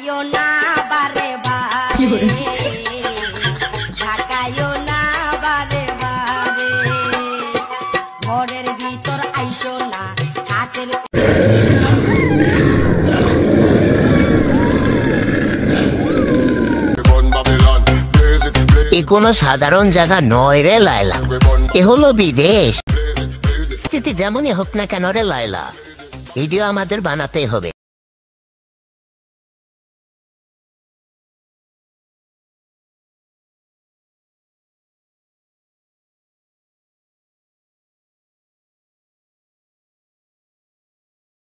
ঢাকায়ও না বারে বারে, ঢাকায়ও না বারে বারে, ঘরের ভিতর আইসো না হাতের। এ কোনো সাধারণ জায়গা নয় রে লায়লা, এ হলো বিদেশ। যেমনই হোক না কেন রে লায়লা, ভিডিও আমাদের বানাতেই হবে।